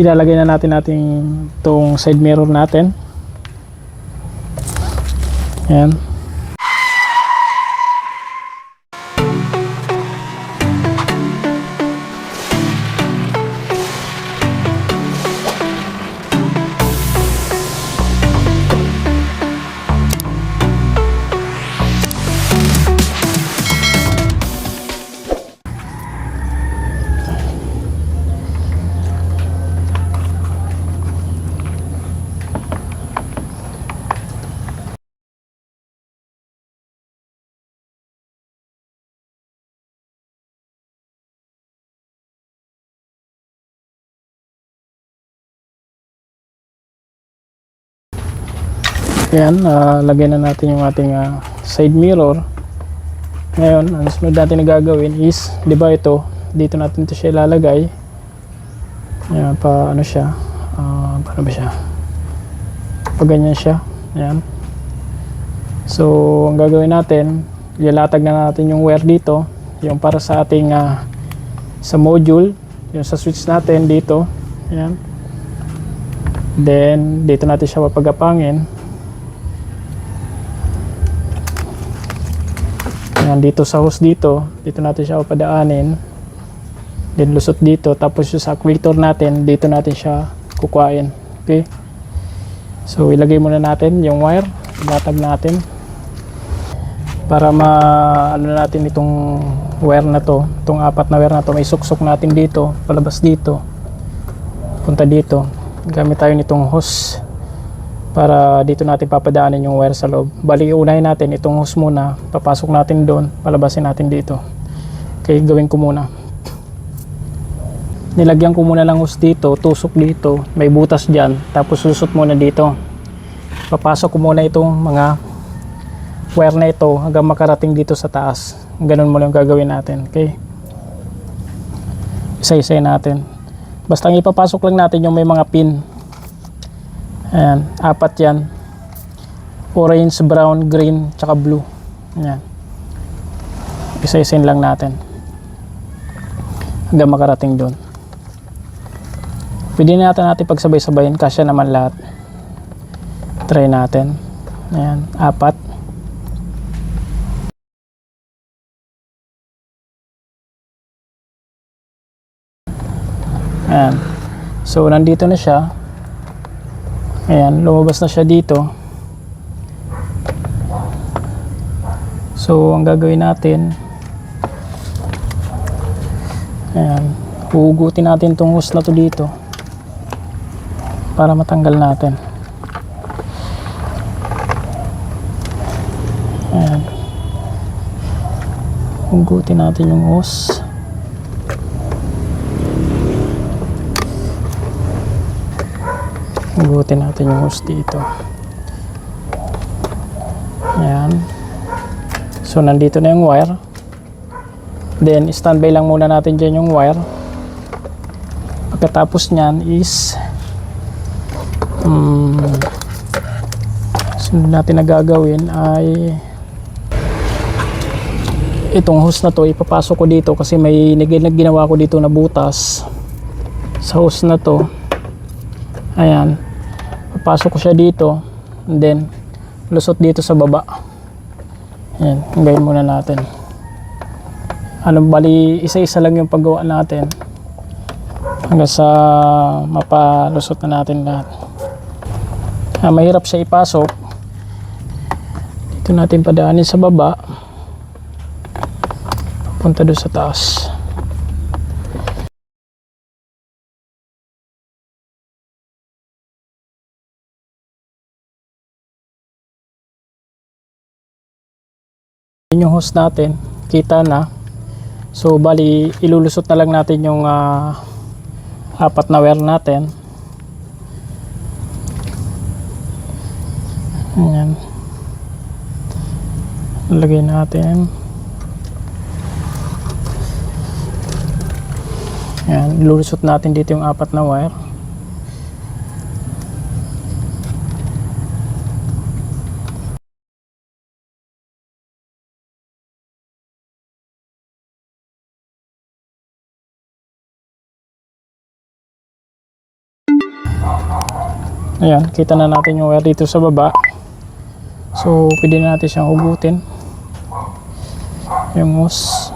ilalagay na natin itong side mirror natin. Ayan. Ayan, lagay na natin yung ating side mirror. Ngayon, ang sunod natin na gagawin is, di ba ito, dito natin ito siya ilalagay. Ayan, paano siya? Paano ba siya? Pag ganyan siya. Ayan. So, ang gagawin natin, ilalatag na natin yung wire dito, yung para sa ating sa module, yung sa switch natin dito. Ayan. Then, dito natin siya papagapangin. Ayan, dito sa hose dito natin siya papadaanin. Then lusot dito, tapos yung sa actuator natin, dito natin siya kukuhain. Okay? So ilagay muna natin yung wire, ilatag natin para ano natin itong wire na to, itong apat na wire na to, may suksok natin dito, palabas dito, punta dito. Gamit tayo nitong hose para dito natin papadaanin yung wire sa loob. Bali, unahin natin itong hose muna, papasok natin doon, palabasin natin dito. Okay, gawin ko muna. Nilagyan ko muna lang hose dito, tusok dito, may butas dyan, tapos susot muna dito. Papasok ko muna itong mga wire na ito hanggang makarating dito sa taas. Ganun mo lang gagawin natin. Okay, isa-isay natin. Basta ipapasok lang natin yung may mga pin. Ayan, apat yan. Orange, brown, green, tsaka blue. Ayan. Isa-isayin lang natin hanggang makarating doon. Pwede natin pagsabay-sabayin, kasya naman lahat. Try natin. Ayan, apat. Ayan. So, nandito na siya. Ayan, lumabas na siya dito. So, ang gagawin natin, ayan, huhugutin natin itong hose na to dito para matanggal natin. Ayan, hugutin natin yung hose. Hugutin natin yung hose dito. Ayan. So, nandito na yung wire. Then, standby lang muna natin dyan yung wire. Pagkatapos nyan is sunod natin na gagawin ay itong hose na to, ipapasok ko dito kasi may ginawa ko dito na butas sa hose na to. Ayan. Papasok ko siya dito, and then lusot dito sa baba. Ayan, hanggayin muna natin. Bali, isa-isa lang yung paggawa natin hanggang sa mapalusot na natin lahat. Mahirap siya ipasok. Dito natin padaanin sa baba, punta doon sa taas. Yung hose natin, kita na. So, bali, ilulusot na lang natin yung apat na wire natin. Ayan. Lagay natin. Ayan, ilulusot natin dito yung apat na wire. Ayan, kita na natin yung wire dito sa baba. So, pwede na natin siyang hugutin. Yung hose.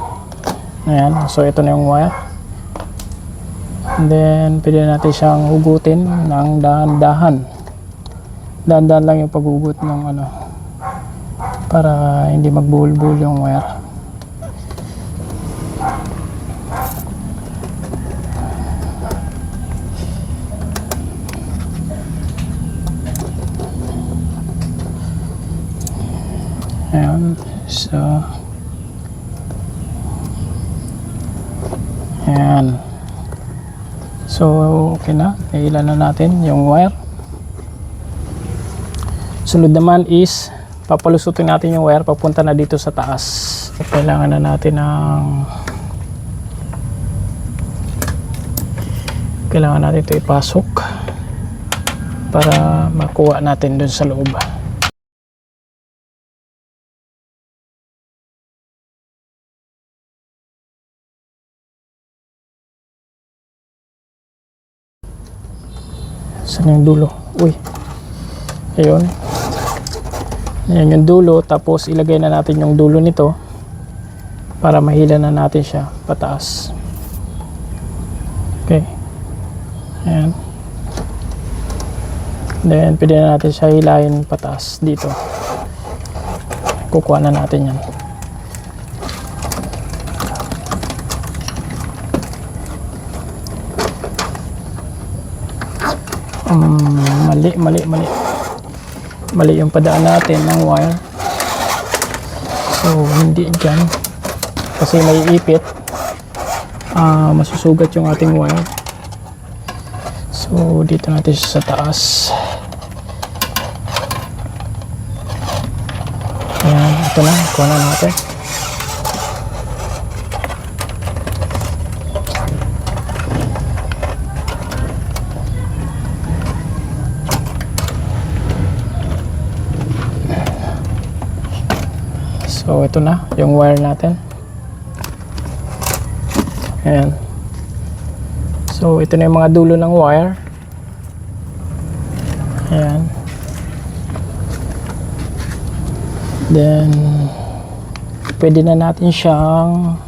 Ayan, so ito na yung wire. And then, pwede natin siyang hugutin ng dahan-dahan. Dahan-dahan lang yung paghugot ng ano, para hindi magbuhol-buhol yung wire. Ayan, so ayan. So, okay na. Nailan na natin yung wire. Sunod naman is papalusutin natin yung wire papunta na dito sa taas. So, kailangan na natin ito ipasok para makuha natin dun sa loob. Saan yung dulo? Uy. Ayun. Ayan yung dulo. Tapos ilagay na natin yung dulo nito para mahila na natin siya pataas. Okay. Ayan. Then pwede na natin siya hilahin pataas dito. Kukuha na natin yan. Mali yung padaan natin ng wire. So hindi dyan kasi may ipit, masusugat yung ating wire. So dito natin sa taas. Ayan, ito na, kuha na natin. So ito na yung wire natin. Ayan. So ito na yung mga dulo ng wire. Ayan. Then pwede na natin siyang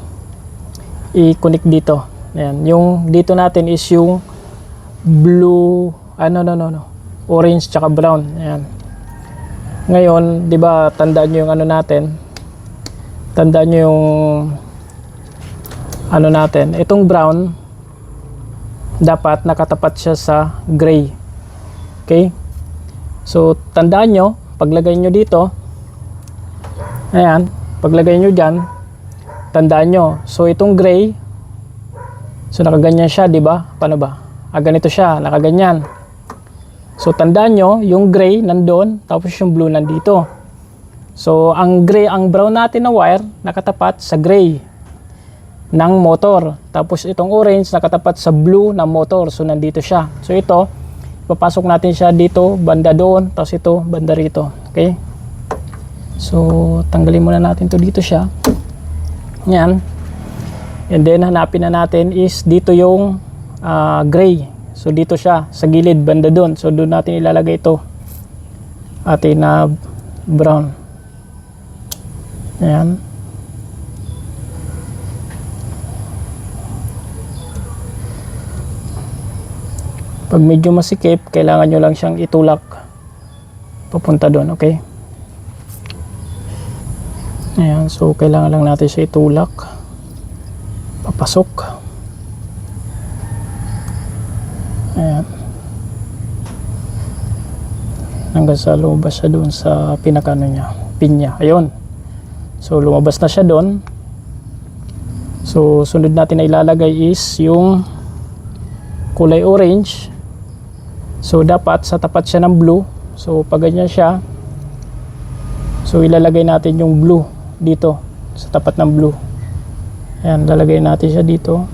i-connect dito. Ayan. Yung dito natin is yung blue, orange tsaka brown. Ayan. Ngayon, 'di ba, tandaan niyo yung ano natin. Tandaan nyo yung ano natin, itong brown dapat nakatapat siya sa gray. Okay, so tandaan nyo, paglagay nyo dito, ayan, paglagay nyo dyan, tandaan nyo, so itong gray, so nakaganyan siya, di ba? Paano ba? Ganito siya, nakaganyan. So tandaan nyo, yung gray nandun, tapos yung blue nandito. So, ang brown natin na wire nakatapat sa gray ng motor. Tapos itong orange nakatapat sa blue ng motor. So, nandito siya. So, ito, papasok natin siya dito, banda doon, tapos ito, banda rito. Okay? So, tanggalin muna natin to dito siya. Yan. And then, hanapin na natin is dito yung gray. So, dito siya, sa gilid, banda doon. So, doon natin ilalagay ito. Atin na brown. Ayan. Pag medyo masikip, kailangan nyo lang siyang itulak papunta doon, okay? Ayan, so kailangan lang natin siya itulak papasok. Ayan. Hanggang sa lumabas siya doon sa pinakano niya, pin niya. Ayun. So lumabas na siya doon. So sunod natin na ilalagay is yung kulay orange. So dapat sa tapat siya ng blue. So pag ganyan siya, so ilalagay natin yung blue dito sa tapat ng blue. Ayan, lalagay natin siya dito.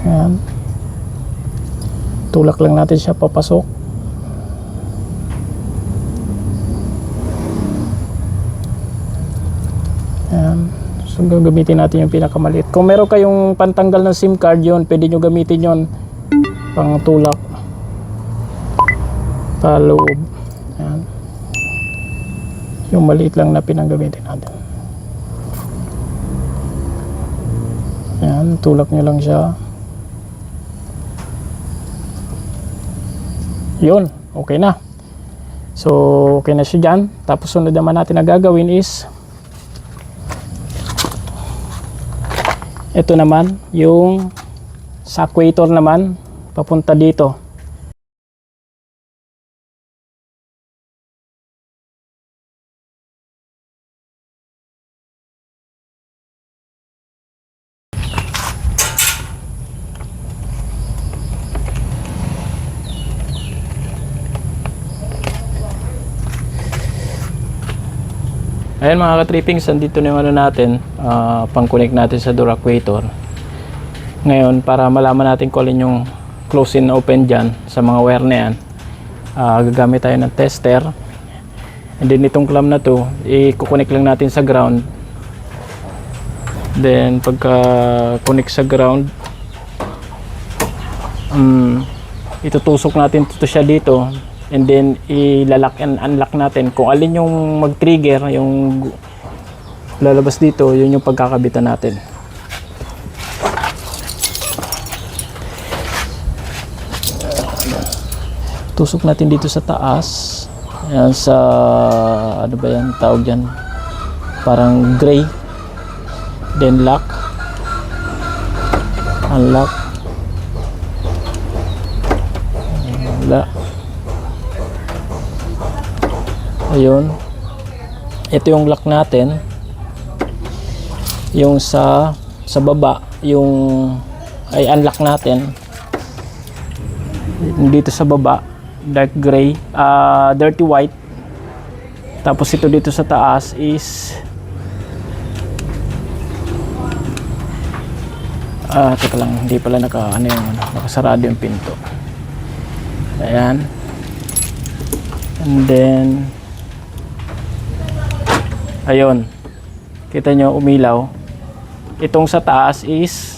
Ayan. Tulak lang natin siya papasok. Ayan. So gagamitin natin yung pinakamaliit. Kung meron kayong pantanggal ng SIM card, yun, pwede nyo gamitin yun pang tulak paloob. Ayan. Yung maliit lang na pinanggamitin natin. Ayan, tulak nyo lang siya. Yun, okay na. So okay na siya dyan. Tapos sunod naman natin na gagawin is ito naman yung sa equator naman papunta dito. Ayan mga ka-trippings, andito na yung ano natin, pang-connect natin sa door equator. Ngayon, para malaman natin kung alin yung close and open dyan sa mga wire na yan, gagamit tayo ng tester. And then itong clamp na to, i-connect lang natin sa ground. Then pagka-connect sa ground, itutusok natin ito siya dito. And then ilalak and unlock natin kung alin yung mag-trigger, yung lalabas dito, yun yung pagkakabitan natin. Tusok natin dito sa taas. Ayan, sa ano ba yan tawag dyan, parang gray. Then lock, unlock, unlock. Ayun, ito yung lock natin. Yung sa baba, yung ay unlock natin dito sa baba, dark gray, dirty white. Tapos ito dito sa taas is teka lang, hindi pala nakasarado yung pinto. Ayan. And then ayun, kita nyo umilaw. Itong sa taas is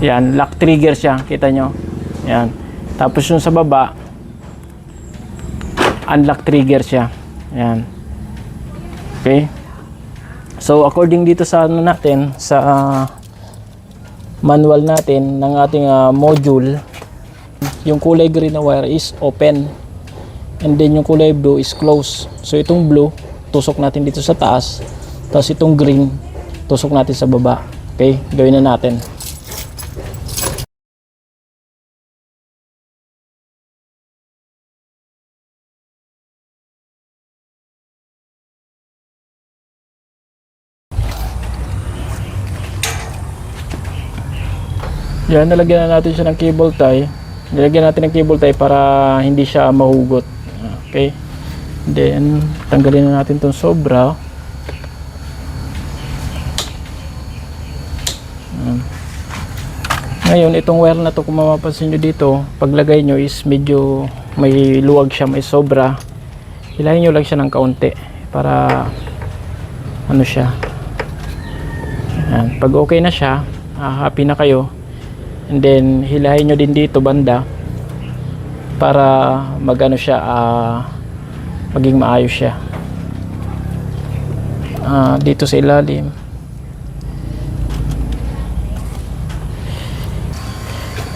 yan, lock trigger siya, kita nyo. Yan. Tapos yung sa baba, unlock trigger siya. Yan. Okay. So according dito sa ano natin, sa manual natin ng ating module, yung kulay green na wire is open. And then yung kulay blue is close. So itong blue, tusok natin dito sa taas. Tapos itong green, tusok natin sa baba. Okay, gawin na natin. Yan, nalagyan na natin siya ng cable tie. Nilagyan natin ng cable tie para hindi siya mahugot. Okay. Then tanggalin na natin tong sobra. Ngayon itong wire na to, kung mapapansin nyo dito, paglagay nyo is medyo may luwag siya, may sobra. Hilahin nyo lang siya ng kaunti para ano siya. Ayan. Pag okay na siya, happy na kayo. And then hilahin nyo din dito banda para magano siya, maging maayos siya. Dito sa ilalim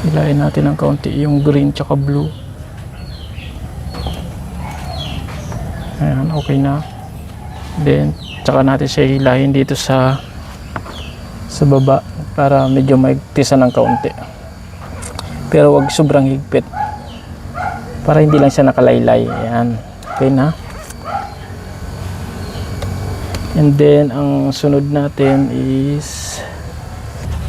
hilahin natin ng kaunti yung green tsaka blue. Ayan, okay na. Then tsaka natin siya hilahin dito sa baba para medyo maigtisan ng kaunti, pero wag sobrang higpit para hindi lang siya nakalaylay. Ayan, okay na. And then ang sunod natin is,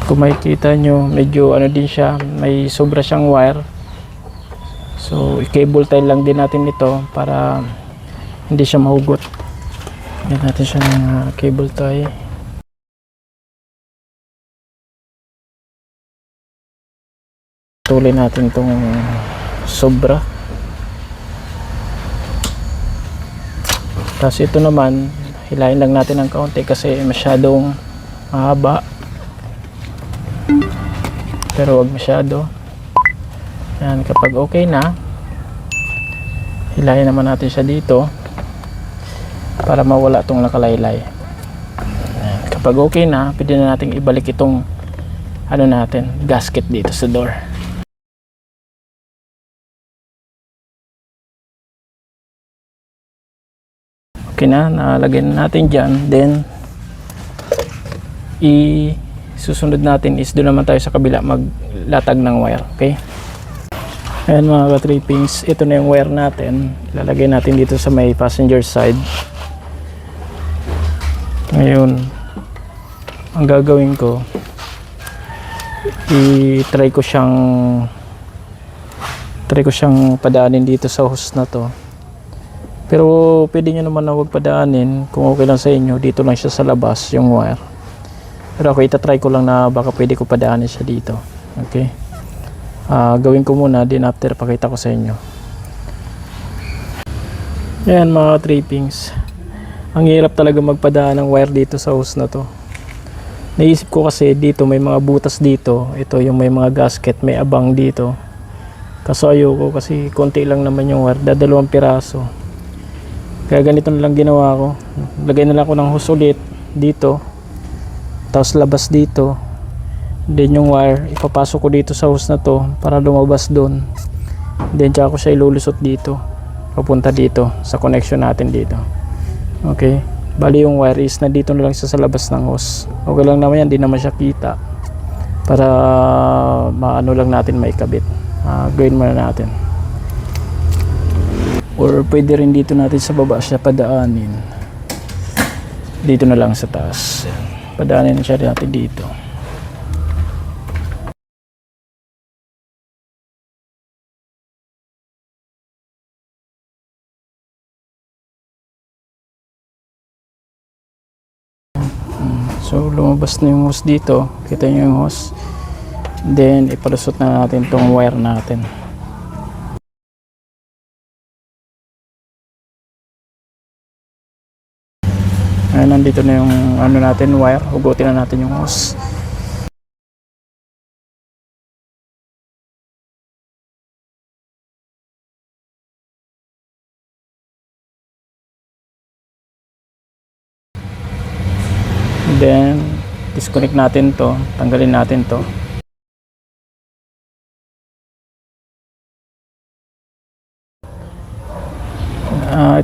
kung makikita nyo, medyo ano din siya, may sobra siyang wire. So i-cable tie lang din natin ito para hindi siya mahugot. Yan natin siya ng cable tie. Tuloy natin itong sobra. Tapos ito naman, hilahin lang natin ng kaunti kasi masyadong mahaba. pero wag masyado. Yan, kapag okay na, hilahin naman natin siya dito para mawala itong nakalaylay. Yan, kapag okay na, pwede na natin ibalik itong ano natin, gasket dito sa door. Okay na, nalagay na natin dyan. Then susunod natin is doon naman tayo sa kabila maglatag ng wire. Okay, ayan mga ka-trippings, ito na yung wire natin. Ilalagay natin dito sa may passenger side. Ngayon ang gagawin ko, try ko siyang padaanin dito sa hose na to. Pero pwede nyo naman na huwag padaanin kung okay lang sa inyo. Dito lang siya sa labas yung wire. Pero ako itatry ko lang na baka pwede ko padaanin siya dito. Okay, gawin ko muna, din after pakita ko sa inyo. Ayan mga trippings, ang hirap talaga magpadaan ng wire dito sa hose na to. Naisip ko kasi dito may mga butas dito. Ito yung may mga gasket, may abang dito. Kaso ayoko kasi konti lang naman yung wire, dadalawang piraso. Kaya ganito na lang ginawa ko. Lagay na lang ako ng hose ulit dito, tapos labas dito. Then yung wire ipapasok ko dito sa hose na to para lumabas doon. Then tsaka ko siya ilulusot dito papunta dito sa connection natin dito. Okay, bali yung wire is na dito na lang siya sa labas ng hose. Okay lang naman yan, di naman siya kita, para maano lang natin maikabit. Gawin muna natin, or pwede rin dito natin sa baba siya padaanin. Dito na lang sa taas, padaanin siya natin dito. So lumabas na yung hose dito, kita nyo yung hose. Then ipalusot na natin tong wire natin. Ayan, nandito na yung ano natin, wire. Hugutin na natin yung hose. Then disconnect natin to, tanggalin natin to.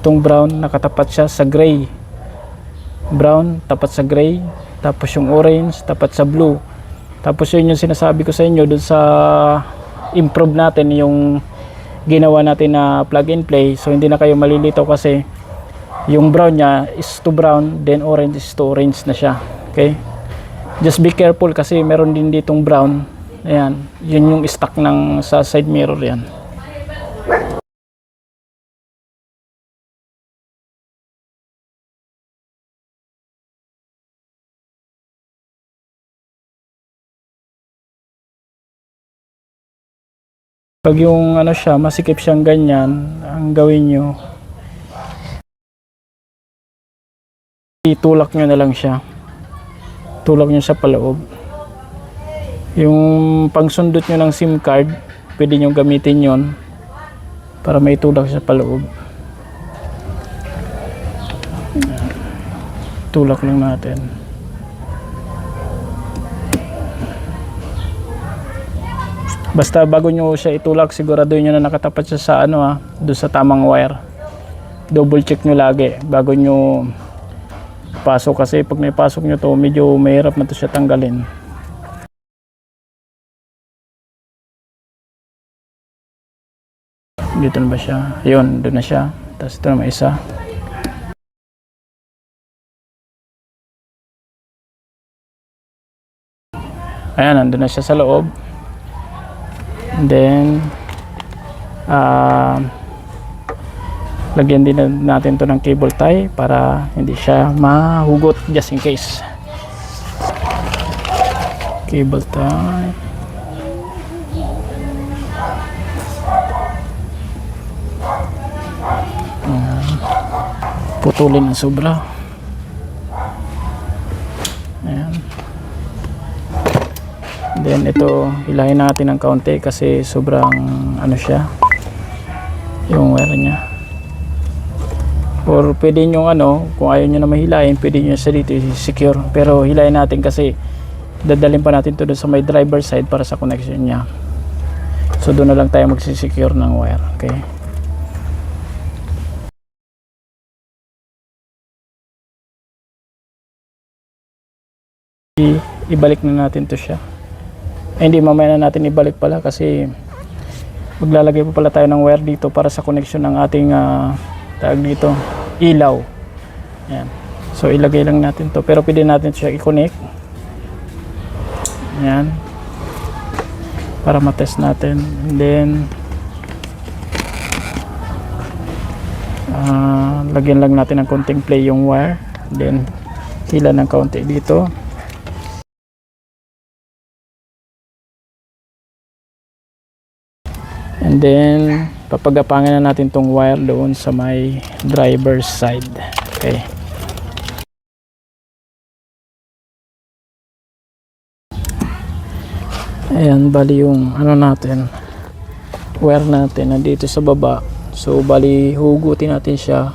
Itong brown nakatapat siya sa gray. Brown tapat sa gray, tapos yung orange tapat sa blue. Tapos yun yung sinasabi ko sa inyo dun sa improve natin, yung ginawa natin na plug and play. So hindi na kayo malilito kasi yung brown niya is to brown, then orange is to orange na siya. Okay, just be careful kasi meron din ditong brown. Ayan, yun yung stock ng sa side mirror yan. Pag yung ano siya, masikip siyang ganyan, ang gawin nyo, itulak nyo na lang siya. Tulak nyo sa paloob. Yung pangsundot nyo ng SIM card, pwede nyo gamitin yon para may tulak sa paloob. Tulak lang natin. Basta bago nyo siya itulak, siguraduhin nyo na nakatapat siya sa ano doon sa tamang wire. Double check nyo lagi bago nyo pasok, kasi pag naipasok nyo to, medyo mahirap na to siya tanggalin. Dito na ba siya? Ayun, doon na siya. Tapos ito na may isa. Ayan, nandun na siya sa loob. And then lagyan din natin to ng cable tie para hindi siya mahugot, just in case. Cable tie. Putulin ang sobra. Ayan. Then ito, hilahin natin ng kaunti kasi sobrang ano siya, yung wire niya. Or pwede nyo kung ayaw nyo na mahilahin, pwede nyo sa dito secure. Pero hilahin natin kasi dadalhin pa natin to doon sa may driver side para sa connection niya. So doon na lang tayo magsisecure ng wire. Okay. Ibalik na natin to siya. Hindi, mamaya na natin ibalik pala kasi maglalagay pa pala tayo ng wire dito para sa connection ng ating tag dito, ilaw. Yan. So ilagay lang natin to, pero pwede natin siya i-connect. Yan. Para matest natin. And then lagyan lang natin ng konting play yung wire. Then hila ng kaunti dito. And then papagapangan na natin tong wire doon sa may driver's side. Okay. Ayan, bali yung natin, wire natin nandito sa baba. So bali hugutin natin siya,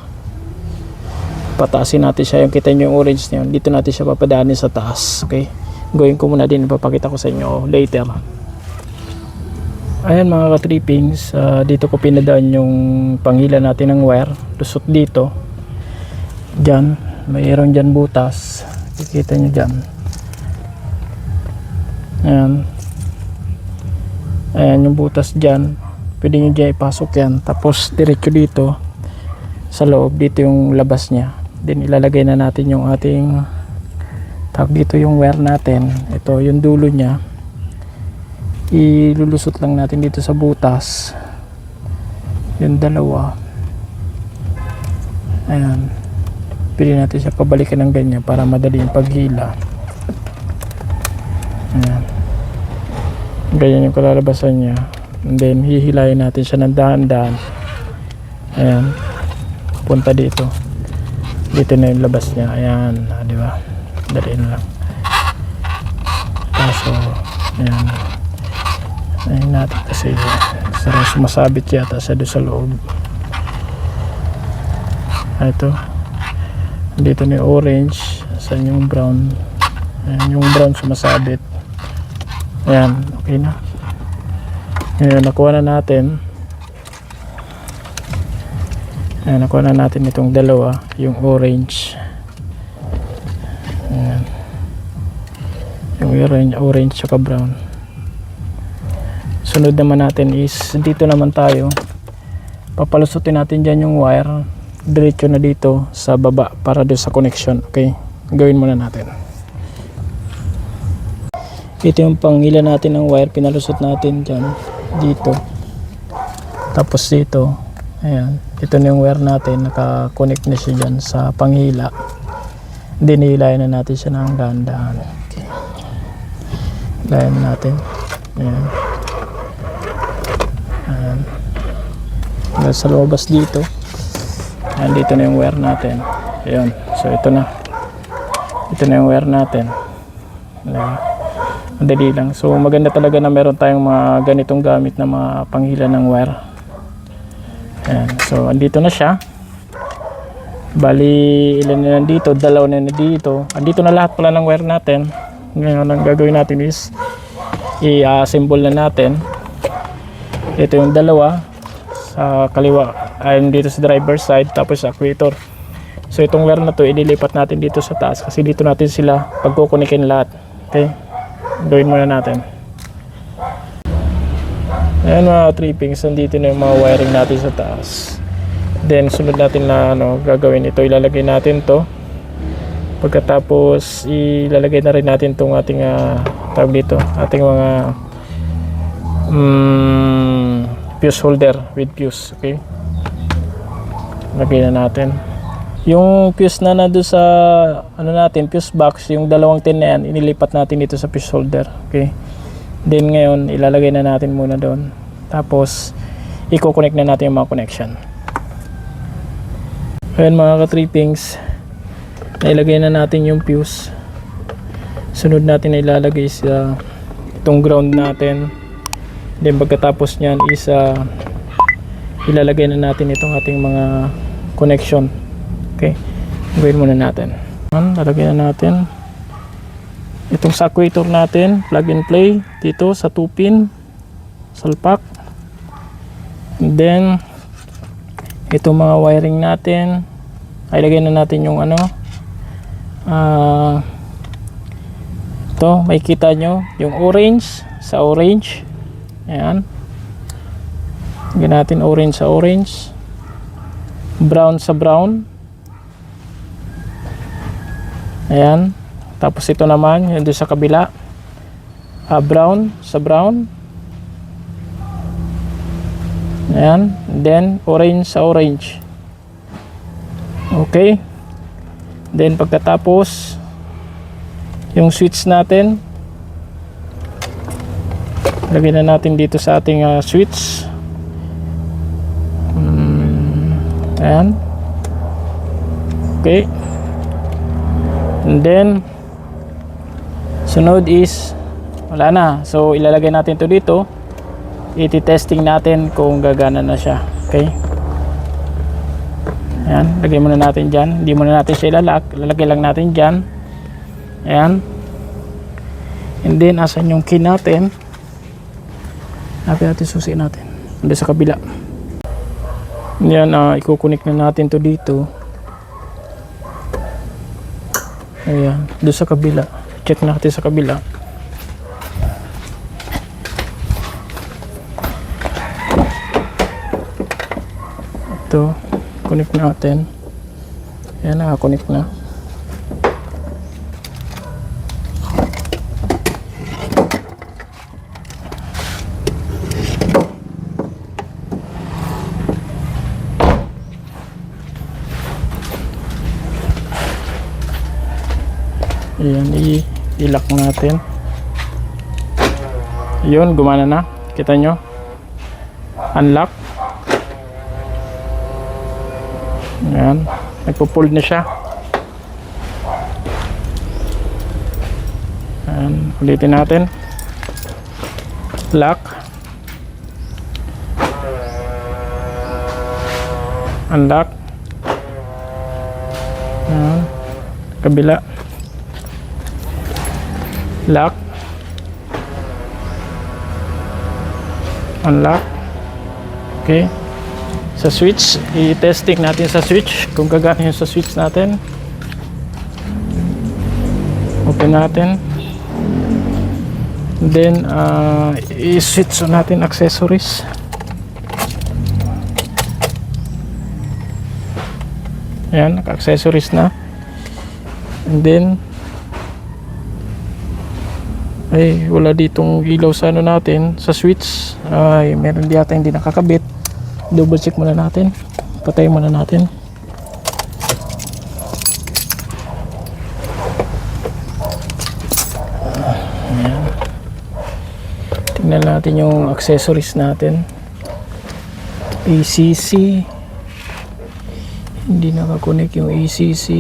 pataasin natin siya. Yung kita nyo yung orange na yun, dito natin siya papadaanin sa taas. Okay, gawin ko muna din, ipapakita ko sa inyo later. Ayan mga ka-trippings, dito ko pinadaan yung panghila natin ng wire. Lusot dito, dyan, mayroon dyan butas, kikita nyo dyan. Ayan, ayan yung butas dyan, pwede nyo dyan ipasok yan. Tapos diretso dito sa loob, dito yung labas nya. Then ilalagay na natin yung ating tag dito, yung wire natin. Ito yung dulo nya, ilulusot lang natin dito sa butas, yung dalawa. Ayan, pwede natin siya pabalikan ng ganyan para madali yung paghila. Ayan, ganyan yung kalalabasan nya. And then hihilayin natin siya ng dahan-dahan. Ayan, punta dito, dito na yung labas nya. Ayan, di ba, daliin lang. Kaso ayan, ayun natin kasi sarang sumasabit yata sa doon sa loob. Ito, dito na yung orange, saan yung brown. Ayan, yung brown sumasabit. Ayan, okay na. Ayan, nakuha na natin. Ayan, nakuha na natin itong dalawa, yung orange. Ayan, yung orange saka brown. Sunod naman natin is dito naman tayo, papalusutin natin dyan yung wire diretso na dito sa baba para doon sa connection. Okay, gawin muna natin. Ito yung panghila natin ng wire, pinalusot natin dyan dito, tapos dito. Ayan, ito na yung wire natin, naka-connect na siya dyan sa panghila. Dinihilayan na natin siya ng dahan-dahan. Okay, hilayan natin. Ayan, sa lobas dito. Ayan, dito na yung wire natin. Ayan, so ito na yung wire natin. Madali lang. So maganda talaga na meron tayong mga ganitong gamit na mga panghila ng wire. Ayan, so andito na siya. Bali ilan na nandito, dalawa na dito. Andito na lahat pala ng wire natin. Ngayon ang gagawin natin is i-assemble na natin. Ito yung dalawa sa kaliwa, ayun dito sa driver side, tapos sa actuator. So itong wire na to ililipat natin dito sa taas kasi dito natin sila pagkukunikin lahat. Okay, gawin muna natin. Ayan mga trippings, nandito na yung mga wiring natin sa taas. Then sunod natin na gagawin ito, ilalagay natin to. Pagkatapos ilalagay na rin natin tong ating tawag dito, ating mga fuse holder with fuse. Okay, lagay na natin yung fuse na nandun sa natin, fuse box, yung dalawang tin na yan, inilipat natin dito sa fuse holder. Okay, then ngayon ilalagay na natin muna doon, tapos i-connect na natin yung mga connection. Ayan mga ka-trippings, nailagay na natin yung fuse. Sunod natin na ilalagay sa itong ground natin. Then pagkatapos nyan is ilalagay na natin itong ating mga connection. Okay, gawin muna natin. Lalagay na natin itong sa actuator natin, plug and play dito sa 2 pin salpak. And then itong mga wiring natin ay lagay na natin yung ano, ito makikita nyo yung orange sa orange. Ayan, lagyan natin orange sa orange, brown sa brown. Ayan, tapos ito naman yung doon sa kabila, brown sa brown. Ayan, then orange sa orange. Okay, then pagkatapos yung switch natin, lagyan na natin dito sa ating switch. Ayan, okay. And then sunod is wala na, so ilalagay natin to dito, iti-testing natin kung gagana na siya. Okay, ayan, lagay muna natin dyan, hindi muna natin siya ilalak, lalagay lang natin dyan. Ayan, and then asan yung key natin, natin susi natin hindi sa kabila. Yan, ikukunik na natin to dito. Ayan, doon sa kabila, check natin sa kabila. Ito, connect natin. Ayan, nakakonect na. Ayan, i-lock natin. Yun, gumana na. Kita nyo? Unlock. Ayan, nagpo-pull na siya. Ayan, ulitin natin. Lock. Unlock. Ayan, kabila. Lock, unlock. Okay, sa switch, i-testing natin sa switch kung gagana yung sa switch natin. Open natin, then i-switch natin accessories. Ayan, naka-accessories na. And then ay wala ditong ilaw sa ano natin, sa switch. Ay meron di yata hindi nakakabit. Double check muna natin, patayin muna natin. Ayan. Tingnan natin yung accessories natin. ACC, hindi nakakonek yung ACC.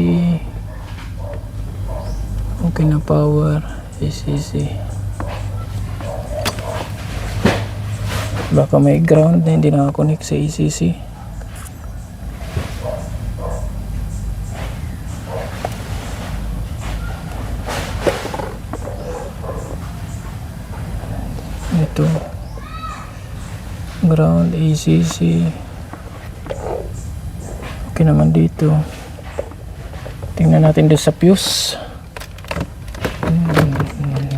Okay na, power ACC. Baka may ground na hindi nakakonect sa ACC. Ito, ground, ACC. Okay naman dito. Tingnan natin doon sa fuse.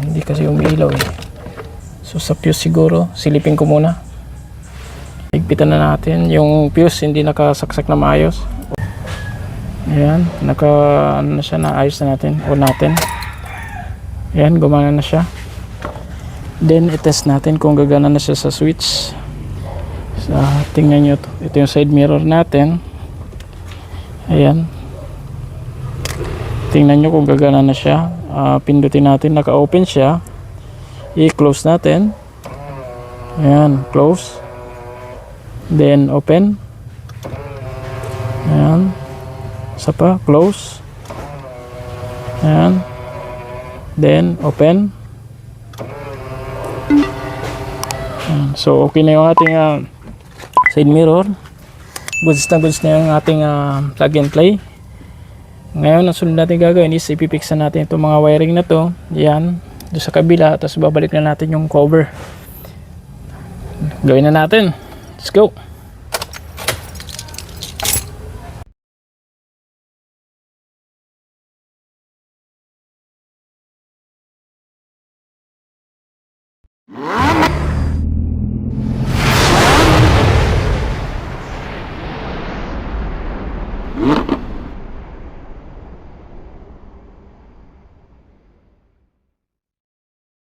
Hindi kasi umiilaw eh. So sa fuse siguro, silipin ko muna. Higpitan na natin yung fuse, hindi nakasaksak na maayos. Ayan, ano na siya, naayos na natin, on natin. Ayan, gumana na siya. Then i-test natin kung gagana na siya sa switch. Tingnan nyo to. Ito yung side mirror natin. Ayan, tingnan nyo kung gagana na siya. Pindutin natin, naka-open siya. I-close natin. Ayan, close. Then open. Ayan, isa pa, close. Ayan, then open. So okay na yung ating side mirror. Goods na yung ating plug and play. Ngayon ang sunod natin gagawin is ipipix na natin itong mga wiring na to. Yan, doon sa kabila. Tapos babalik na natin yung cover. Gawin na natin. Let's go.